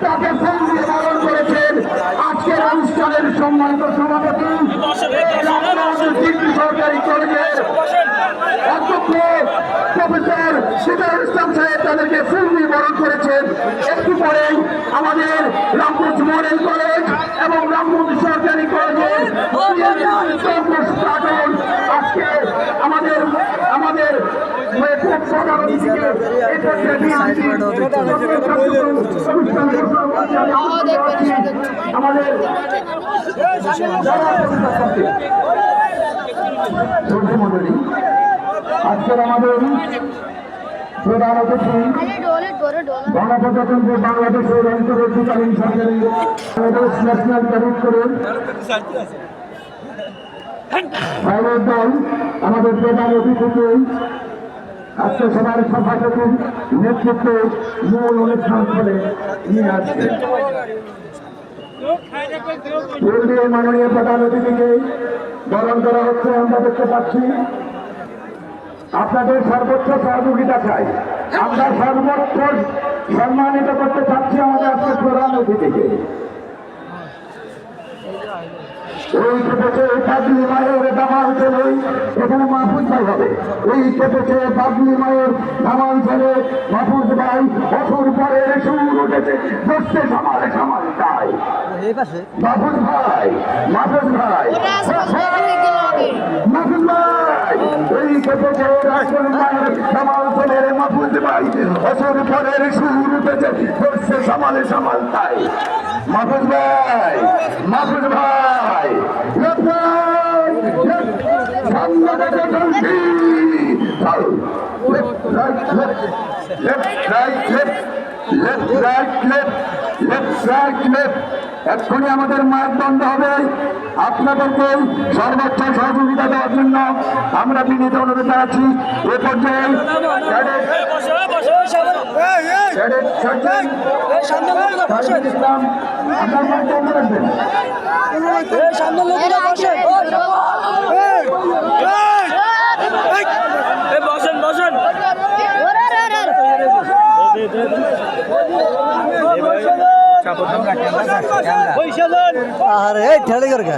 তাকে ফুল দিয়ে বরণ করেছেন আজকের অনুষ্ঠানের সম্মানিত সভাপতি সরকারি কলেজের অধ্যক্ষ প্রফেসর সিরাজুল ইসলাম সাহেব তাদেরকে ফুল দিয়ে বরণ করেছেন। একটু পরেই আমাদের রামগঞ্জ মডেল কলেজ এবং রামগঞ্জ সরকারি কলেজের আজকে আমাদের আমাদের আমাদের আজকের আমাদের প্রধান অতিথি গণপ্রজাতন্ত্রী বাংলাদেশের অন্তর্বর্তীকালীন সরকারি বাংলাদেশ ন্যাশনাল ক্যাডেট কোরের পাইলট দল আমাদের প্রধান অতিথিকে আজকে সবার সভাপতির নেতৃত্বে মূল অনুষ্ঠান করে নিয়ে আসছে। মাননীয় প্রধান অতিথিকে বরণ করা হচ্ছে। আমরা দেখতে পাচ্ছি আপনাদের সর্বোচ্চ সহযোগিতা চাই। আমরা সর্বোচ্চ সম্মানিত করতে চাচ্ছি আমাদের আজকে প্রধান অতিথিকে। এই কেটেছে পাগলি মায়ের দামাল ছেলে, এখানে মাহফুজ ভাই হবে। এই কেটেছে পাগলি মায়ের দামাল ছেলে মাহফুজ ভাই। অসুর পরের সুর উঠেছে, বসতে সামালে সামাল তাই মাহফুজ ভাই, মাহফুজ ভাই, মাহফুজ ভাই। এই কেটেছে রাজপুর মায়ের দামাল ছেলের মাহফুজ ভাই। অসুর পরের সুর উঠেছে, বসতে সামালে সামাল তাই মাহফুজ ভাই, মাহফুজ ভাই। এক্ষুনি আমাদের মায়ের দণ্ড হবে। আপনাদেরকে সর্বোচ্চ সহযোগিতা দেওয়ার জন্য আমরা বিনীত অনুরোধ জানাচ্ছি। এ পর্যায়ে अरे ठेले कर क्या